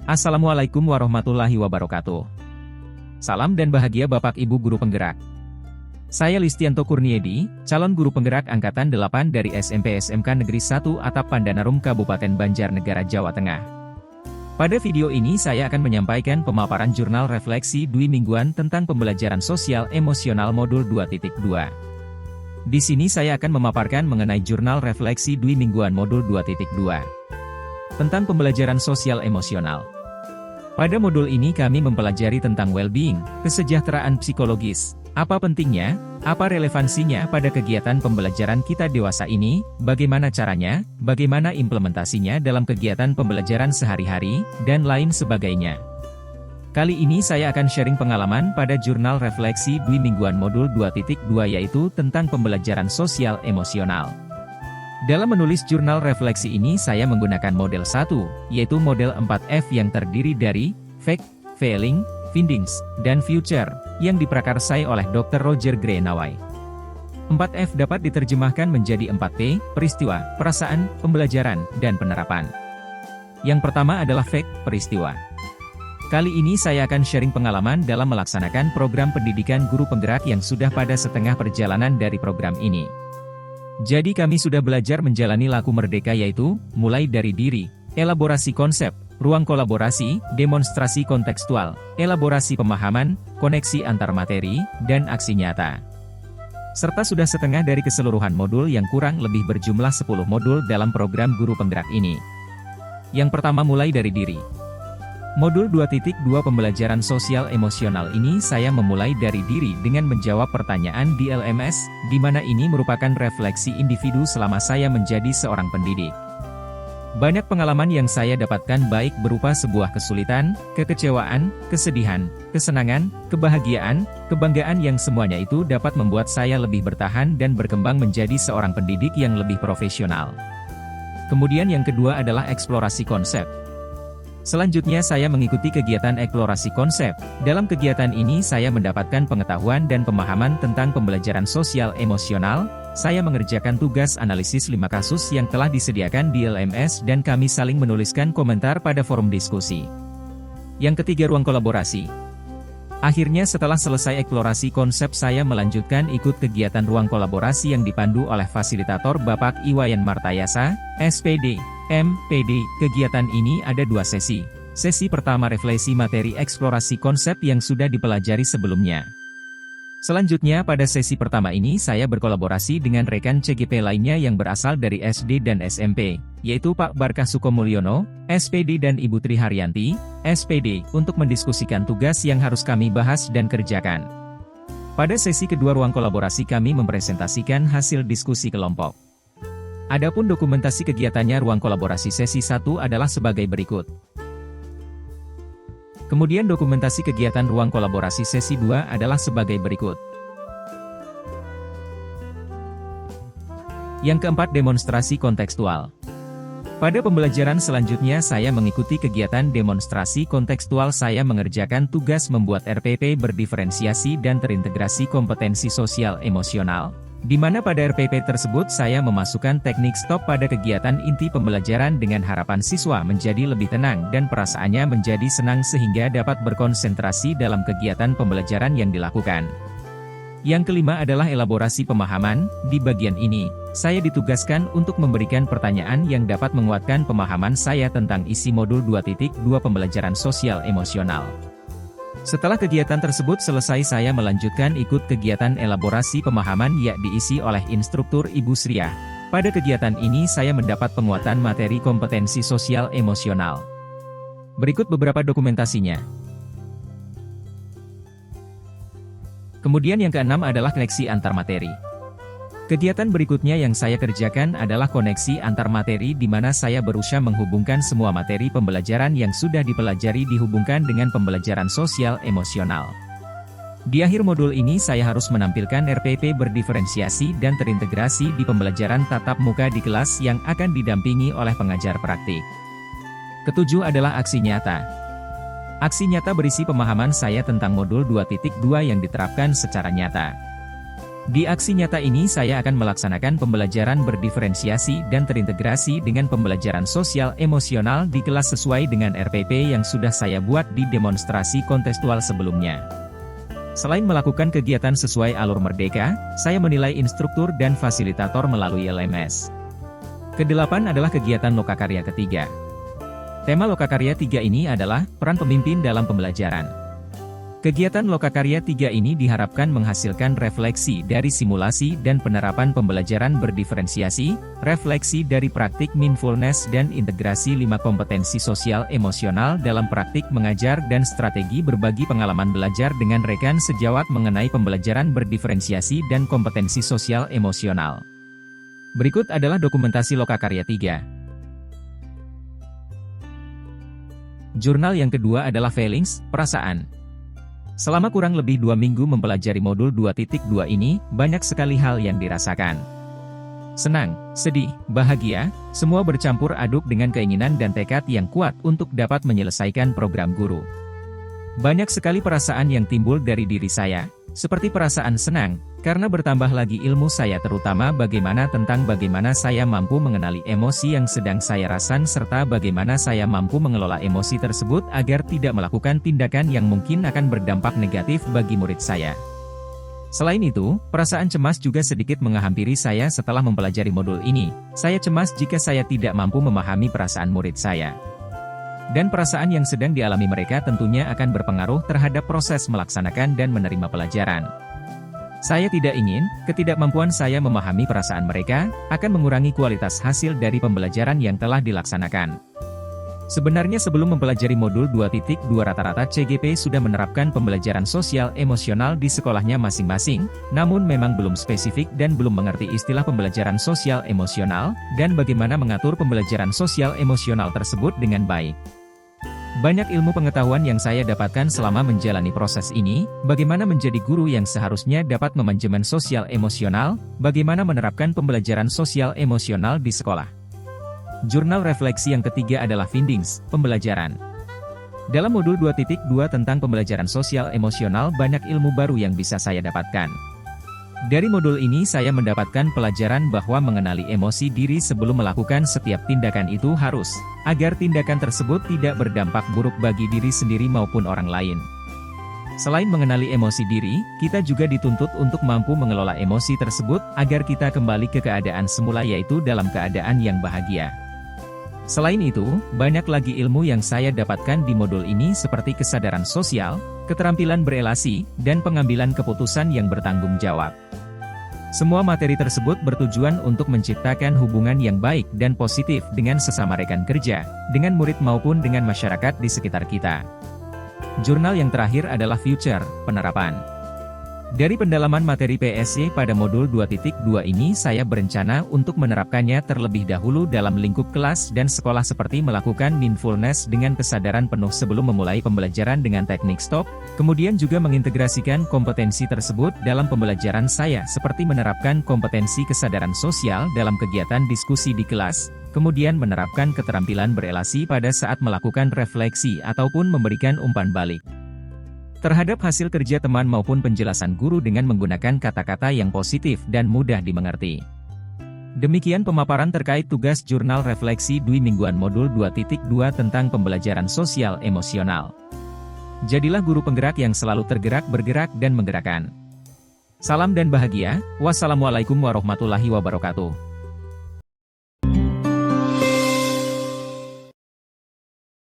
Assalamualaikum warahmatullahi wabarakatuh. Salam dan bahagia Bapak Ibu Guru Penggerak. Saya Listianto Kurniedi, calon guru penggerak Angkatan 8 dari SMP SMK Negeri 1 Atap Pandanarum Kabupaten Banjarnegara, Jawa Tengah. Pada video ini saya akan menyampaikan pemaparan jurnal refleksi dwi mingguan tentang pembelajaran sosial emosional modul 2.2. Di sini saya akan memaparkan mengenai jurnal refleksi dwi mingguan modul 2.2. Tentang pembelajaran sosial emosional. Pada modul ini kami mempelajari tentang well-being, kesejahteraan psikologis, apa pentingnya, apa relevansinya pada kegiatan pembelajaran kita dewasa ini, bagaimana caranya, bagaimana implementasinya dalam kegiatan pembelajaran sehari-hari, dan lain sebagainya. Kali ini saya akan sharing pengalaman pada jurnal refleksi dwi mingguan modul 2.2 yaitu tentang pembelajaran sosial emosional. Dalam menulis jurnal refleksi ini saya menggunakan model 1, yaitu model 4F yang terdiri dari Fact, Feeling, Findings, dan Future, yang diprakarsai oleh Dr. Roger Greenaway. 4F dapat diterjemahkan menjadi 4P, peristiwa, perasaan, pembelajaran, dan penerapan. Yang pertama adalah Fact, peristiwa. Kali ini saya akan sharing pengalaman dalam melaksanakan program pendidikan guru penggerak yang sudah pada setengah perjalanan dari program ini. Jadi kami sudah belajar menjalani laku merdeka yaitu, mulai dari diri, elaborasi konsep, ruang kolaborasi, demonstrasi kontekstual, elaborasi pemahaman, koneksi antar materi, dan aksi nyata. Serta sudah setengah dari keseluruhan modul yang kurang lebih berjumlah 10 modul dalam program guru penggerak ini. Yang pertama mulai dari diri. Modul 2.2 pembelajaran sosial emosional ini saya memulai dari diri dengan menjawab pertanyaan di LMS, di mana ini merupakan refleksi individu selama saya menjadi seorang pendidik. Banyak pengalaman yang saya dapatkan baik berupa sebuah kesulitan, kekecewaan, kesedihan, kesenangan, kebahagiaan, kebanggaan yang semuanya itu dapat membuat saya lebih bertahan dan berkembang menjadi seorang pendidik yang lebih profesional. Kemudian yang kedua adalah eksplorasi konsep. Selanjutnya saya mengikuti kegiatan eksplorasi konsep. Dalam kegiatan ini saya mendapatkan pengetahuan dan pemahaman tentang pembelajaran sosial emosional. Saya mengerjakan tugas analisis 5 kasus yang telah disediakan di LMS dan kami saling menuliskan komentar pada forum diskusi. Yang ketiga ruang kolaborasi. Akhirnya setelah selesai eksplorasi konsep saya melanjutkan ikut kegiatan ruang kolaborasi yang dipandu oleh fasilitator Bapak Iwayan Martayasa, SPD. MPD, kegiatan ini ada 2 sesi. Sesi pertama refleksi materi eksplorasi konsep yang sudah dipelajari sebelumnya. Selanjutnya pada sesi pertama ini saya berkolaborasi dengan rekan CGP lainnya yang berasal dari SD dan SMP, yaitu Pak Barkah Sukomulyono, SPD dan Ibu Tri Haryanti, SPD, untuk mendiskusikan tugas yang harus kami bahas dan kerjakan. Pada sesi kedua ruang kolaborasi kami mempresentasikan hasil diskusi kelompok. Adapun dokumentasi kegiatannya ruang kolaborasi sesi 1 adalah sebagai berikut. Kemudian dokumentasi kegiatan ruang kolaborasi sesi 2 adalah sebagai berikut. Yang keempat demonstrasi kontekstual. Pada pembelajaran selanjutnya saya mengikuti kegiatan demonstrasi kontekstual saya mengerjakan tugas membuat RPP berdiferensiasi dan terintegrasi kompetensi sosial emosional. Di mana pada RPP tersebut saya memasukkan teknik stop pada kegiatan inti pembelajaran dengan harapan siswa menjadi lebih tenang dan perasaannya menjadi senang sehingga dapat berkonsentrasi dalam kegiatan pembelajaran yang dilakukan. Yang kelima adalah elaborasi pemahaman. Di bagian ini, saya ditugaskan untuk memberikan pertanyaan yang dapat menguatkan pemahaman saya tentang isi modul 2.2 pembelajaran sosial emosional. Setelah kegiatan tersebut selesai saya melanjutkan ikut kegiatan elaborasi pemahaman yang diisi oleh instruktur Ibu Sriah. Pada kegiatan ini saya mendapat penguatan materi kompetensi sosial emosional. Berikut beberapa dokumentasinya. Kemudian yang keenam adalah koneksi antar materi. Kegiatan berikutnya yang saya kerjakan adalah koneksi antar materi di mana saya berusaha menghubungkan semua materi pembelajaran yang sudah dipelajari dihubungkan dengan pembelajaran sosial emosional. Di akhir modul ini saya harus menampilkan RPP berdiferensiasi dan terintegrasi di pembelajaran tatap muka di kelas yang akan didampingi oleh pengajar praktik. Ketujuh adalah aksi nyata. Aksi nyata berisi pemahaman saya tentang modul 2.2 yang diterapkan secara nyata. Di aksi nyata ini saya akan melaksanakan pembelajaran berdiferensiasi dan terintegrasi dengan pembelajaran sosial emosional di kelas sesuai dengan RPP yang sudah saya buat di demonstrasi kontekstual sebelumnya. Selain melakukan kegiatan sesuai alur Merdeka, saya menilai instruktur dan fasilitator melalui LMS. Kedelapan adalah kegiatan Lokakarya ketiga. Tema Lokakarya 3 ini adalah peran pemimpin dalam pembelajaran. Kegiatan Lokakarya 3 ini diharapkan menghasilkan refleksi dari simulasi dan penerapan pembelajaran berdiferensiasi, refleksi dari praktik mindfulness dan integrasi 5 kompetensi sosial emosional dalam praktik mengajar dan strategi berbagi pengalaman belajar dengan rekan sejawat mengenai pembelajaran berdiferensiasi dan kompetensi sosial emosional. Berikut adalah dokumentasi Lokakarya 3. Jurnal yang kedua adalah feelings, perasaan. Selama kurang lebih 2 minggu mempelajari modul 2.2 ini, banyak sekali hal yang dirasakan. Senang, sedih, bahagia, semua bercampur aduk dengan keinginan dan tekad yang kuat untuk dapat menyelesaikan program guru. Banyak sekali perasaan yang timbul dari diri saya, seperti perasaan senang, karena bertambah lagi ilmu saya terutama bagaimana saya mampu mengenali emosi yang sedang saya rasakan serta bagaimana saya mampu mengelola emosi tersebut agar tidak melakukan tindakan yang mungkin akan berdampak negatif bagi murid saya. Selain itu, perasaan cemas juga sedikit menghampiri saya setelah mempelajari modul ini. Saya cemas jika saya tidak mampu memahami perasaan murid saya. Dan perasaan yang sedang dialami mereka tentunya akan berpengaruh terhadap proses melaksanakan dan menerima pelajaran. Saya tidak ingin, ketidakmampuan saya memahami perasaan mereka, akan mengurangi kualitas hasil dari pembelajaran yang telah dilaksanakan. Sebenarnya sebelum mempelajari modul 2.2 rata-rata CGP sudah menerapkan pembelajaran sosial emosional di sekolahnya masing-masing, namun memang belum spesifik dan belum mengerti istilah pembelajaran sosial emosional, dan bagaimana mengatur pembelajaran sosial emosional tersebut dengan baik. Banyak ilmu pengetahuan yang saya dapatkan selama menjalani proses ini, bagaimana menjadi guru yang seharusnya dapat memanajemen sosial emosional, bagaimana menerapkan pembelajaran sosial emosional di sekolah. Jurnal refleksi yang ketiga adalah findings, pembelajaran. Dalam modul 2.2 tentang pembelajaran sosial emosional banyak ilmu baru yang bisa saya dapatkan. Dari modul ini saya mendapatkan pelajaran bahwa mengenali emosi diri sebelum melakukan setiap tindakan itu harus, agar tindakan tersebut tidak berdampak buruk bagi diri sendiri maupun orang lain. Selain mengenali emosi diri, kita juga dituntut untuk mampu mengelola emosi tersebut agar kita kembali ke keadaan semula yaitu dalam keadaan yang bahagia. Selain itu, banyak lagi ilmu yang saya dapatkan di modul ini seperti kesadaran sosial, keterampilan berelasi, dan pengambilan keputusan yang bertanggung jawab. Semua materi tersebut bertujuan untuk menciptakan hubungan yang baik dan positif dengan sesama rekan kerja, dengan murid maupun dengan masyarakat di sekitar kita. Jurnal yang terakhir adalah future, penerapan. Dari pendalaman materi PSY pada modul 2.2 ini saya berencana untuk menerapkannya terlebih dahulu dalam lingkup kelas dan sekolah seperti melakukan mindfulness dengan kesadaran penuh sebelum memulai pembelajaran dengan teknik stop, kemudian juga mengintegrasikan kompetensi tersebut dalam pembelajaran saya seperti menerapkan kompetensi kesadaran sosial dalam kegiatan diskusi di kelas, kemudian menerapkan keterampilan berelasi pada saat melakukan refleksi ataupun memberikan umpan balik terhadap hasil kerja teman maupun penjelasan guru dengan menggunakan kata-kata yang positif dan mudah dimengerti. Demikian pemaparan terkait tugas jurnal refleksi Dwi Mingguan modul 2.2 tentang pembelajaran sosial emosional. Jadilah guru penggerak yang selalu tergerak, bergerak, dan menggerakkan. Salam dan bahagia, wassalamualaikum warahmatullahi wabarakatuh.